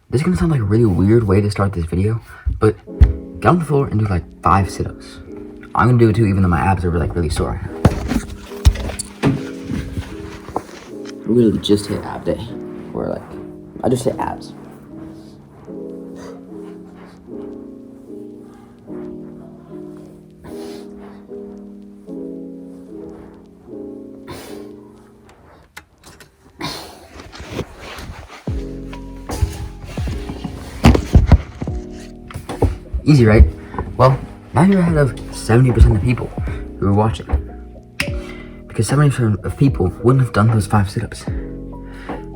This is gonna sound like a really weird way to start this video, but get on the floor and do like 5 sit-ups. I'm gonna do it too, even though my abs are like really sore right now. We literally just hit ab day. Or like, I just hit abs. Easy, right? Well, now you're ahead of 70% of people who are watching. Because 70% of people wouldn't have done those 5 sit-ups.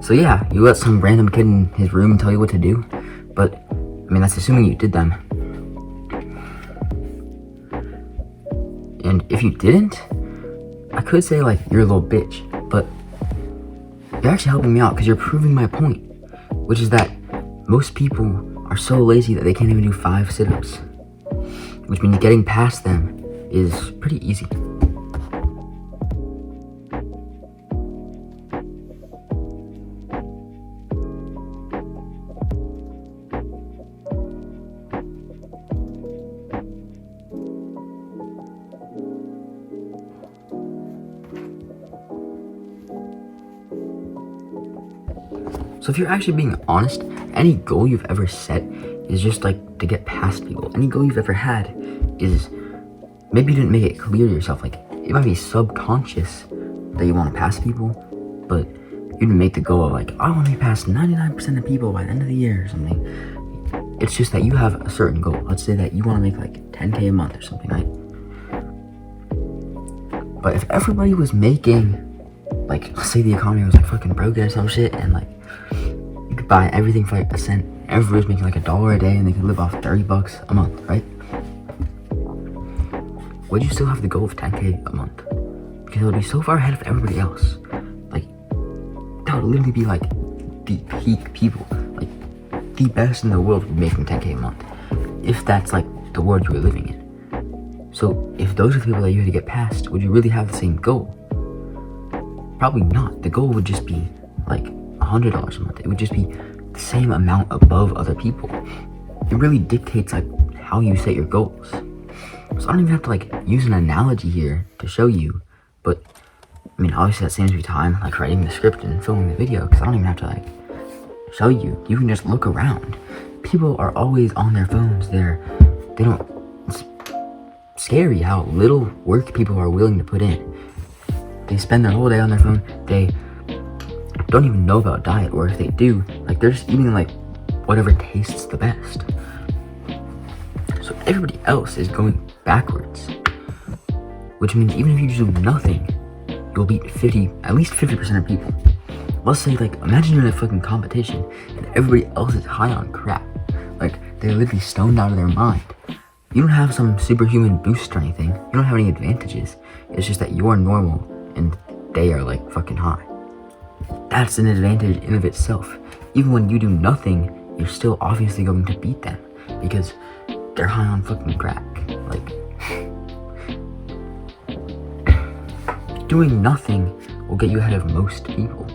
So yeah, you let some random kid in his room tell you what to do, but, I mean, that's assuming you did them. And if you didn't, I could say, like, you're a little bitch, but you're actually helping me out because you're proving my point, which is that most people are so lazy that they can't even do 5 sit-ups, which means getting past them is pretty easy. So if you're actually being honest, any goal you've ever set is just like to get past people. Any goal you've ever had is, maybe you didn't make it clear to yourself, like it might be subconscious that you want to pass people, but you didn't make the goal of like, I want to be past 99% of people by the end of the year or something. It's just that you have a certain goal. Let's say that you want to make like 10K a month or something, right? But if everybody was making, like, let's say the economy was like fucking broke or some shit, and like you could buy everything for like a cent, everybody's making like $1 a day and they could live off $30 a month, right? Would you still have the goal of 10K a month? Because it would be so far ahead of everybody else. Like, that would literally be like the peak people, like the best in the world would be making 10K a month, if that's like the world you were living in. So if those are the people that you had to get past, would you really have the same goal? Probably not. The goal would just be like $100 a month. It would just be the same amount above other people. It really dictates like how you set your goals. So I don't even have to like use an analogy here to show you, but I mean, obviously that saves me time like writing the script and filming the video, because I don't even have to like show you. You can just look around. People are always on their phones. It's scary how little work people are willing to put in. They spend their whole day on their phone. They don't even know about diet, or if they do, like they're just eating like whatever tastes the best. So everybody else is going backwards, which means even if you do nothing, you'll beat at least 50% of people. Let's say, like, imagine you're in a fucking competition and everybody else is high on crap. Like, they're literally stoned out of their mind. You don't have some superhuman boost or anything. You don't have any advantages. It's just that you're normal and they are like fucking high. That's an advantage in of itself. Even when you do nothing, you're still obviously going to beat them because they're high on fucking crack. Like, doing nothing will get you ahead of most people.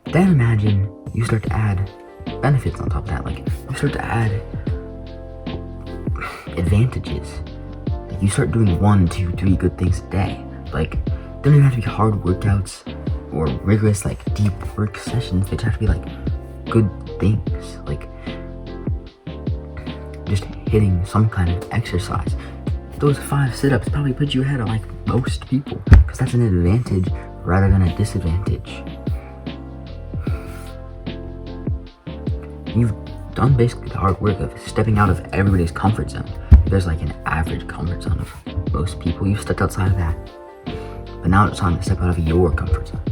Then imagine you start to add benefits on top of that. Like, you start to add advantages. Like, you start doing 1, 2, 3 good things a day. Like, they don't even have to be hard workouts or rigorous like deep work sessions. They just have to be like good things, like just hitting some kind of exercise. Those 5 sit-ups probably put you ahead of like most people, because that's an advantage rather than a disadvantage. You've done basically the hard work of stepping out of everybody's comfort zone. There's like an average comfort zone of most people. You've stepped outside of that, but now it's time to step out of your comfort zone.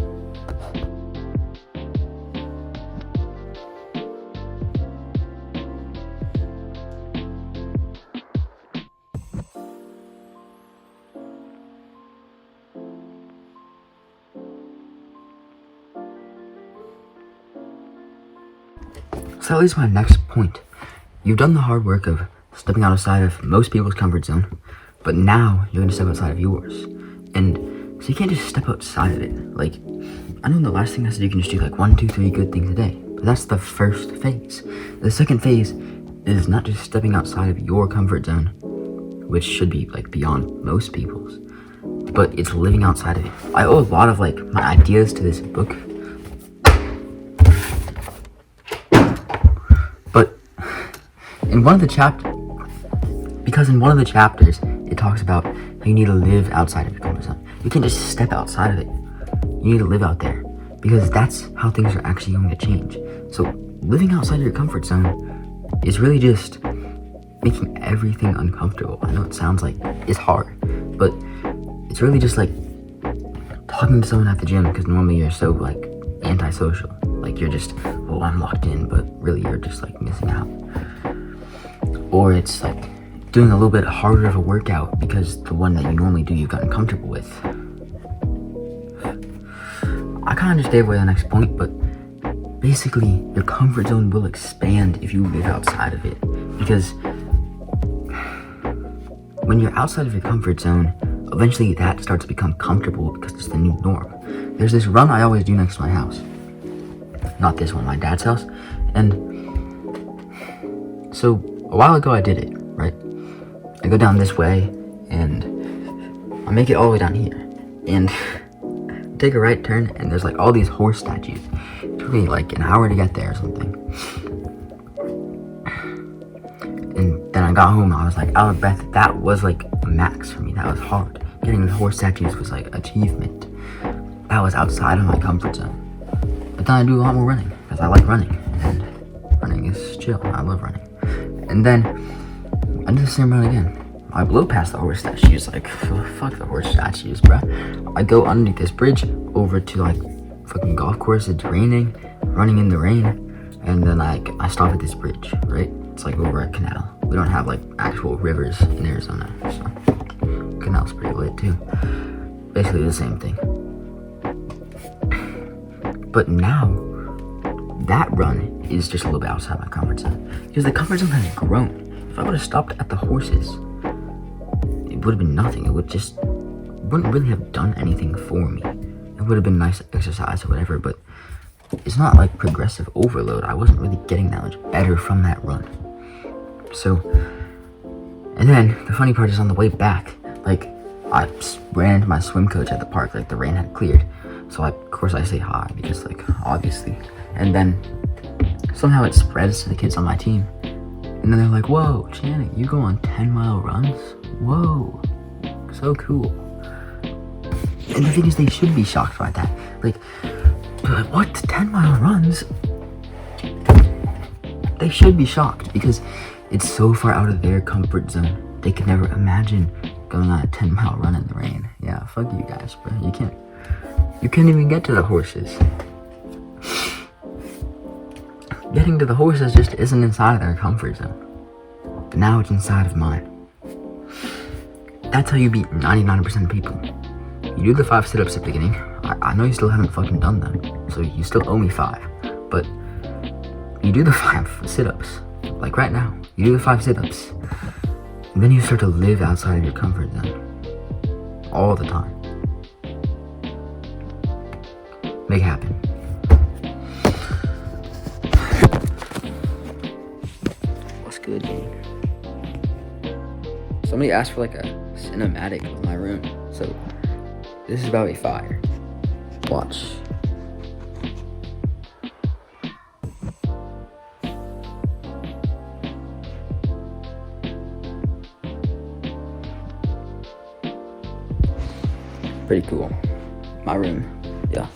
So that leads to my next point. You've done the hard work of stepping outside of most people's comfort zone, but now you're going to step outside of yours. And so you can't just step outside of it. Like, I know the last thing I said, you can just do like 1, 2, 3 good things a day. But that's the first phase. The second phase is not just stepping outside of your comfort zone, which should be like beyond most people's, but it's living outside of it. I owe a lot of like my ideas to this book, but in one of the chapters it talks about how you need to live outside of your comfort zone. You can't just step outside of it. You need to live out there, because that's how things are actually going to change. So living outside of your comfort zone is really just making everything uncomfortable. I know it sounds like it's hard, but it's really just like talking to someone at the gym, because normally you're so like antisocial. Like you're just, oh, I'm locked in, but really you're just like missing out. Or it's like doing a little bit harder of a workout because the one that you normally do you've gotten comfortable with. I kind of just gave away the next point, but basically your comfort zone will expand if you live outside of it, because when you're outside of your comfort zone, eventually that starts to become comfortable because it's the new norm. There's this run I always do next to my house. Not this one, my dad's house. And so a while ago I did it, right? I go down this way and I make it all the way down here. And take a right turn and there's like all these horse statues. It took me like an hour to get there or something. And then I got home and I was like out of breath. That was like a max for me. That was hard. Getting the horse statues was like achievement. That was outside of my comfort zone. But then I do a lot more running because I like running, and running is chill. I love running. And then I do the same run again. I blow past the horse statues, like fuck the horse statues, bruh. I go underneath this bridge over to like fucking golf course. It's raining, running in the rain, and then I stop at this bridge, right? It's like over a canal. We don't have like actual rivers in Arizona, so canal's pretty lit too. Basically the same thing. But now that run is just a little bit outside my comfort zone, because the comfort zone has grown. If I would have stopped at the horses, it would have been nothing. It wouldn't really have done anything for me. It would have been nice exercise or whatever, but it's not like progressive overload. I wasn't really getting that much better from that run. So, and then the funny part is on the way back, like I ran into my swim coach at the park, like the rain had cleared. So of course I say hi, because like obviously. And then somehow it spreads to the kids on my team. And then they're like, whoa, Channing, you go on 10-mile runs? Whoa, so cool. And the thing is, they should be shocked by that. Like what, 10-mile runs? They should be shocked, because it's so far out of their comfort zone. They could never imagine going on a 10-mile run in the rain. Yeah, fuck you guys, bro. You can't even get to the horses. Getting to the horses just isn't inside of their comfort zone. But now it's inside of mine. That's how you beat 99% of people. You do the 5 sit-ups at the beginning. I know you still haven't fucking done them, so you still owe me 5. But you do the 5 sit-ups. Like right now. You do the 5 sit-ups. And then you start to live outside of your comfort zone. All the time. Make it happen. What's good, gang? Somebody asked for like a cinematic of my room, so this is about to be fire. Watch. Pretty cool. My room. Yeah.